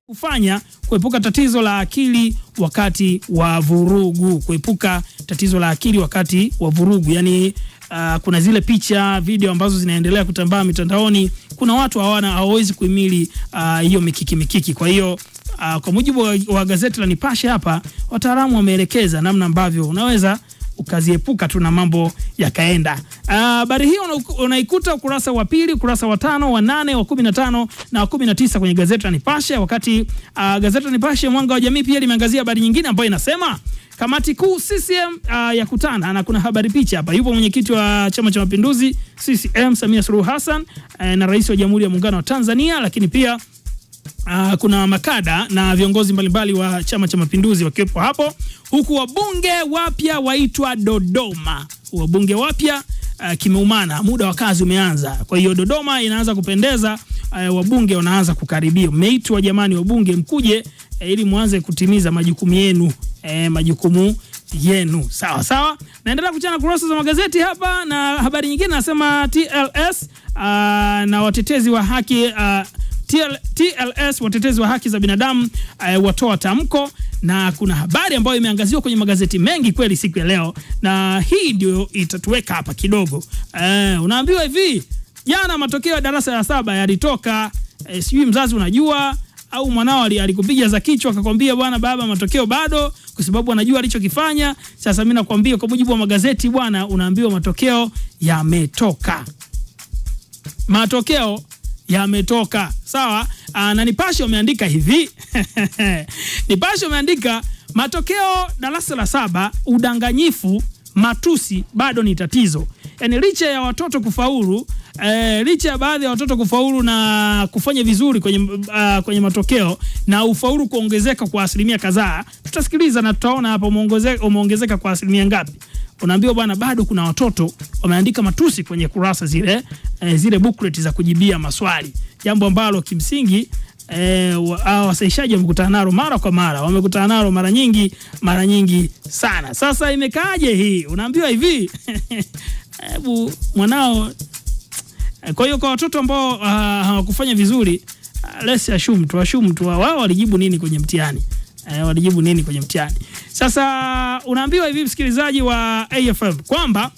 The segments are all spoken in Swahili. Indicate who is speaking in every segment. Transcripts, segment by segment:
Speaker 1: kufanya kuepuka tatizo la akili wakati wa vurugu, kuepuka tatizo la akili wakati wa vurugu. Yani kuna zile picha, video ambazo zinaendelea kutambaa mitandaoni. Kuna watu hawawezi kuhimili hiyo mikiki. Kwa hiyo kwa mujibu wa gazeti la Nipashe hapa, wataalamu wameelekeza namna ambavyo unaweza ukaziepuka tu na mambo yakaenda. Habari hiyo unaikuta ukurasa wa 2, ukurasa wa 5, wa 8, wa 15 na wa 19 kwenye gazeti la Nipashe. Wakati gazeti la Nipashe Mwanga wa Jamii pia limeangazia habari nyingine ambayo inasema kamati kuu CCM yakutana, na kuna habari picha hapa. Yupo mwenyekiti wa Chama cha Mapinduzi CCM Samia Suluhu Hassan na rais wa Jamhuri ya Muungano wa Tanzania, lakini pia kuna makada na viongozi mbalimbali wa Chama cha Mapinduzi wakiwepo hapo, huku wabunge wapya waitwa Dodoma. Wabunge wapya kimeumana, muda wa kazi umeanza. Kwa hiyo Dodoma inaanza kupendeza, wabunge wanaanza kukaribia. Mmeitwa jamani wabunge, mkuje ili muanze kutimiza majukumu yenu. Sawa. Naendelea kuchana kurasa za magazeti hapa, na habari nyingine nasema TLS na watetezi wa haki TLS watetezi wa haki za binadamu watoa tamko, na kuna habari ambayo imeangaziwa kwenye magazeti mengi kweli siku ya leo, na hii ndio itatuweka hapa kidogo. Unaambiwa hivi, jana matokeo ya darasa la 7 yalitoka. Sijui mzazi unajua au mwanao alikupiga za kichwa akakwambia bwana baba matokeo bado, kwa sababu anajua alichokifanya. Sasa mimi nakwambia kwa mujibu wa magazeti bwana, unaambiwa matokeo yametoka. Matokeo yametoka. Sawa? Na Nipashe umeandika hivi. Nipashe umeandika matokeo darasa la 7, udanganyifu, matusi bado ni tatizo. Yani licha ya watoto kufaulu, licha ya baadhi ya watoto kufaulu na kufanya vizuri kwenye matokeo na ufaulu kuongezeka kwa asilimia kadhaa, tutasikiliza na tutaona hapa umeongezeka kwa asilimia ngapi. Unaambiwa bwana bado kuna watoto wameandika matusi kwenye kurasa zile booklet za kujibia maswali, jambo ambalo kimsingi wasaishaji wamekutana nalo mara kwa mara, wamekutana nalo mara nyingi sana. Sasa imekaaje hii? Unaambiwa hivi hebu mwanao. Kwa hiyo kwa watoto ambao hawakufanya vizuri, let's assume tu wao walijibu nini kwenye mtihani. Sasa unaambiwa hivi msikilizaji wa AFM kwamba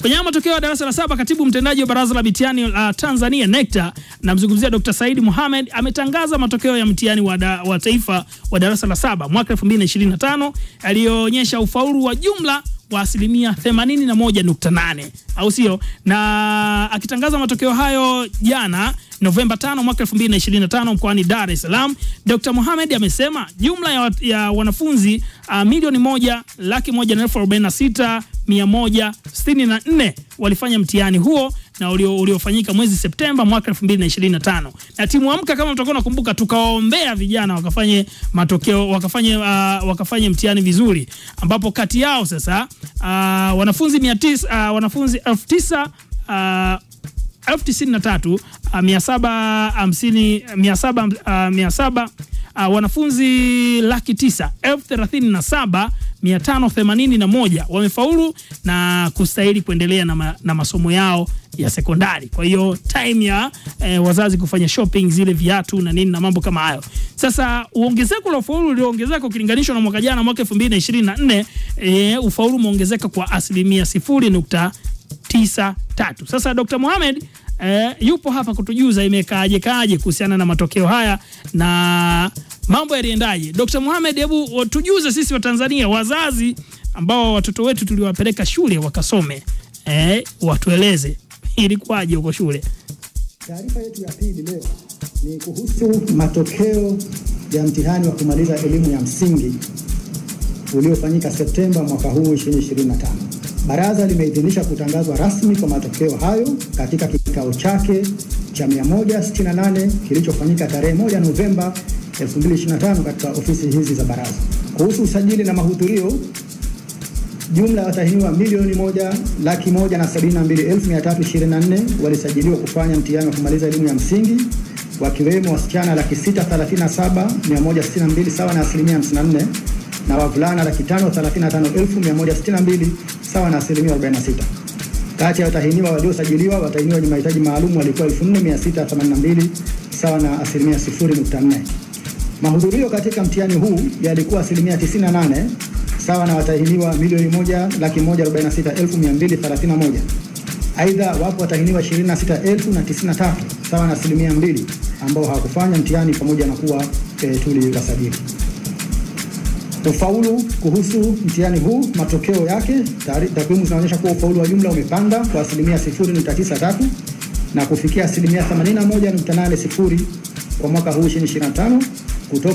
Speaker 1: kwenye matokeo ya darasa la 7, katibu mtendaji wa Baraza la Mitihani la Tanzania NECTA, na mzungumzia Dr. Said Mohamed, ametangaza matokeo ya mtihani wa taifa wa darasa la 7 mwaka 2025 aliyoonyesha ufaulu wa jumla wa asilimia 81.8, au sio? Na akitangaza matokeo hayo jana Novemba 5 mwaka 2025 mkoani Dar es Salaam, Dr. Mohamed amesema jumla ya wanafunzi 1,146,164 walifanya mtihani huo na uliofanyika mwezi Septemba mwaka 2025. Na timu Amka, kama mtakuwa nakumbuka, tukawaombea vijana wakafanye mtihani vizuri, ambapo kati yao sasa wanafunzi 93,750 wanafunzi 937,581 wamefaulu na kustahili kuendelea na masomo yao ya sekondari. Kwa hiyo time ya wazazi kufanya shopping, zile viatu na nini na mambo kama hayo. Sasa uongezeko la ufaulu ulioongezeka ukilinganishwa na mwaka jana mwaka 2024, ufaulu umeongezeka kwa asilimia 0.93. Sasa Dr. Mohamed yupo hapa kutujuza imekaaje kuhusiana na matokeo haya na mambo yaliendaje. Dr. Mohamed, hebu tujuze sisi wa Tanzania, wazazi ambao watoto wetu tuliwapeleka shule wakasome, watueleze ilikuwaje huko shule.
Speaker 2: Taarifa yetu ya pili leo ni kuhusu matokeo ya mtihani wa kumaliza elimu ya msingi uliofanyika Septemba mwaka huu 2025. Baraza limeidhinisha kutangazwa rasmi kwa matokeo hayo katika kikao chake cha 168 kilichofanyika tarehe 1 Novemba 2025 katika ofisi hizi za baraza. Kuhusu usajili na mahudhurio, jumla ya watahiniwa 1,172,324 walisajiliwa kufanya mtihani wa kumaliza elimu ya msingi, wakiwemo wasichana 637,162 sawa na asilimia 54, na wavulana 535,162 sawa na asilimia 46. Kati ya watahiniwa waliosajiliwa, watahiniwa wenye mahitaji maalum walikuwa 4,682 sawa na asilimia 0.4. Mahudhurio katika mtihani huu yalikuwa 98%, sawa na watahiniwa 1,146,231. Aidha, wapo watahiniwa 26,093, sawa na 2% ambao hawakufanya mtihani pamoja na kuwa tuliwasajili. Ufaulu kuhusu mtihani huu, matokeo yake, takwimu zinaonyesha kuwa ufaulu wa jumla umepanda kwa 0.93 na kufikia 81.80 kwa mwaka huu 2025 kutoka